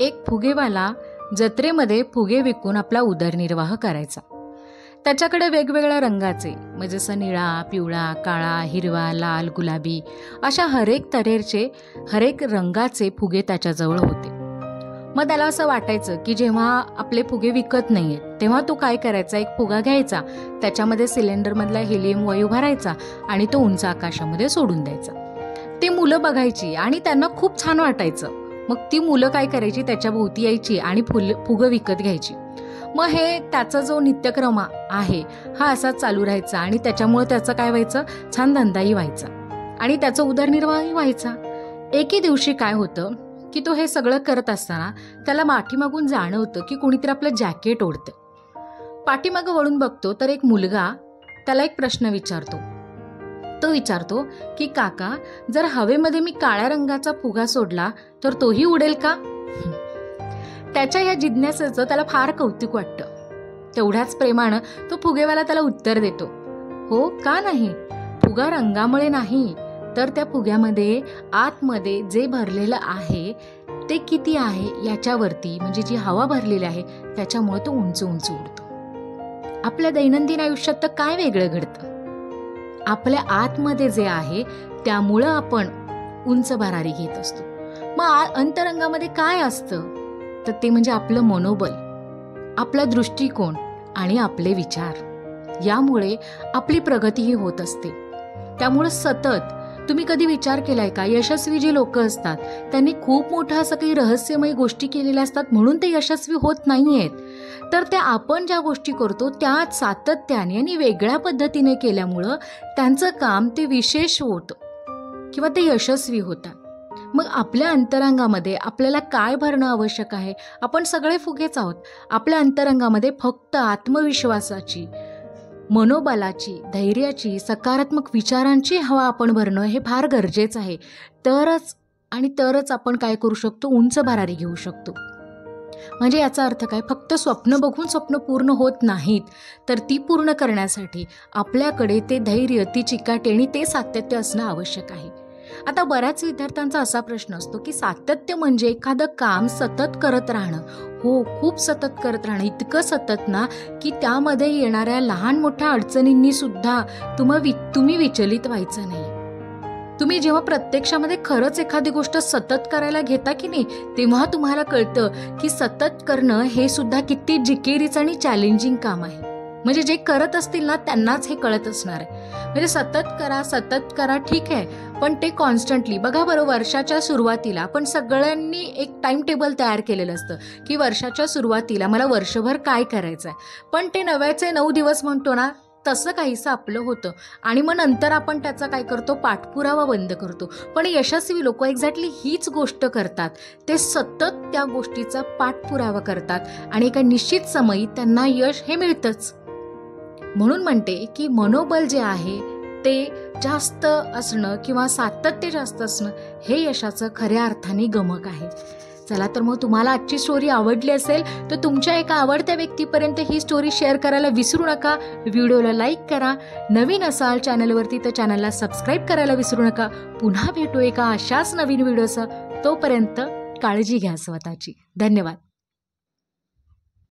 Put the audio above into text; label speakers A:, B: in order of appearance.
A: एक फुगेवाला जत्रेमध्ये फुगे विकून आपला उदरनिर्वाह करायचा। त्याच्याकडे वेगवेगळ्या रंगाचे म्हणजे जसं निळा, पिवळा, काळा, हिरवा, लाल, गुलाबी अशा हरेक तऱ्हेचे हरेक रंगाचे फुगे त्याच्याजवळ होते। मग त्याला असं वाटायचं की जेव्हा आपले फुगे विकत नाहीयेत तेव्हा तो काय करायचा, एक फुगा घ्यायचा, त्याच्यामध्ये सिलेंडरमधला हेलियम वायू भरायचा आणि तो उंच आकाशामध्ये सोडून द्यायचा। ती मुलं बघायची आणि त्यांना खूप छान वाटायचं। मग ती मुलं काय करायची, त्याच्या भोवती यायची आणि फुगं विकत घ्यायची। मग हे त्याचा जो नित्यक्रम आहे हा असाच चालू राहायचा आणि त्याच्यामुळे त्याचं काय व्हायचं, छान धंदाही व्हायचा आणि त्याचा उदरनिर्वाहही व्हायचा। एके दिवशी काय होतं की तो हे सगळं करत असताना त्याला पाठीमागून जाणवतं की कोणीतरी आपलं जॅकेट ओढतं। पाठीमागं वळून बघतो तर एक मुलगा त्याला एक प्रश्न विचारतो। तो विचारतो की काका, जर हवेमध्ये मी काळ्या रंगाचा फुगा सोडला तर तोही उडेल का? त्याच्या या जिज्ञासेचं त्याला फार कौतुक वाटतं। तेवढ्याच प्रेमानं तो फुगेवाला त्याला उत्तर देतो, हो का नाही, फुगा रंगामुळे नाही तर त्या फुग्यामध्ये आतमध्ये जे भरलेलं आहे ते किती आहे याच्यावरती, म्हणजे जी हवा भरलेली आहे त्याच्यामुळे तो उंच उंच उडतो। आपल्या दैनंदिन आयुष्यात तर काय वेगळं घडतं, आपल्या आतमध्ये जे आहे त्यामुळं आपण उंच भरारी घेत असतो। मग अंतरंगामध्ये काय असतं तर ते म्हणजे आपलं मनोबल, आपला दृष्टिकोन आणि आपले विचार। यामुळे आपली प्रगतीही होत असते। त्यामुळे सतत तुम्ही कधी विचार केलाय का, यशस्वी जे लोक असतात त्यांनी खूप मोठं असं काही रहस्यमय गोष्टी केलेल्या असतात म्हणून ते यशस्वी होत नाहीयेत, तर त्या आपण ज्या गोष्टी करतो त्यात सातत्याने आणि वेगळ्या पद्धतीने केल्यामुळं त्यांचं काम ते विशेष होतं किंवा ते यशस्वी होतात। मग आपल्या अंतरंगामध्ये आपल्याला काय भरणं आवश्यक आहे, आपण सगळे फुगेच आहोत। आपल्या अंतरंगामध्ये फक्त आत्मविश्वासाची, मनोबलाची, धैर्याची, सकारात्मक विचारांची हवा आपण भरणं हे फार गरजेचं आहे। तरच आपण काय करू शकतो, उंच भरारी घेऊ शकतो। म्हणजे याचा अर्थ काय, फक्त स्वप्न बघून स्वप्न पूर्ण होत नाहीत, तर ती पूर्ण करण्यासाठी आपल्याकडे ते धैर्य, ती चिकाटी आणि ते सातत्य असणं आवश्यक आहे। आता बऱ्याच विद्यार्थ्यांचा असा प्रश्न असतो की सातत्य म्हणजे एखादं काम सतत करत राहणं। हो, खूप सतत करत राहणं, इतकं सतत ना की त्यामध्ये येणाऱ्या लहान मोठ्या अडचणींनी सुद्धा तुम्ही विचलित व्हायचं नाही। तुम्ही जेव्हा प्रत्यक्षामध्ये खरंच एखादी गोष्ट सतत करायला घेता की नाही, तेव्हा तुम्हाला कळतं की सतत करणं हे सुद्धा किती जिकिरीचं आणि चॅलेंजिंग काम आहे। म्हणजे जे करत असतील ना त्यांनाच हे कळत असणार आहे। म्हणजे सतत करा ठीक आहे, पण ते कॉन्स्टंटली बघा बरं। वर्षाच्या सुरुवातीला आपण सगळ्यांनी एक टाइम टेबल तयार केलेलं असतं की वर्षाच्या सुरुवातीला मला वर्षभर काय करायचं आहे, पण ते 9चे 9 दिवस म्हणतो ना तसं काहीसं आपलं होतं आणि मग नंतर आपण त्याचा काय करतो, पाठपुरावा बंद करतो। पण यशस्वी लोक एक्झॅक्टली हीच गोष्ट करतात, ते सतत त्या गोष्टीचा पाठपुरावा करतात आणि एका निश्चित समयी त्यांना यश हे मिळतंच। म्हणून म्हणते की मनोबल जे आहे ते जास्त असणं किंवा सातत्य जास्त असणं हे यशाचं खऱ्या अर्थाने गमक आहे। चला तर मग तुम्हाला आजची स्टोरी आवडली असेल तर तुमच्या एका आवडत्या व्यक्तीपर्यंत ही स्टोरी शेअर करायला विसरू नका। व्हिडिओला लाईक करा, नवीन असाल चॅनलवरती तर चॅनलला सबस्क्राईब करायला विसरू नका। पुन्हा भेटू एका अशाच नवीन व्हिडिओसह, तोपर्यंत काळजी घ्या स्वतःची। धन्यवाद।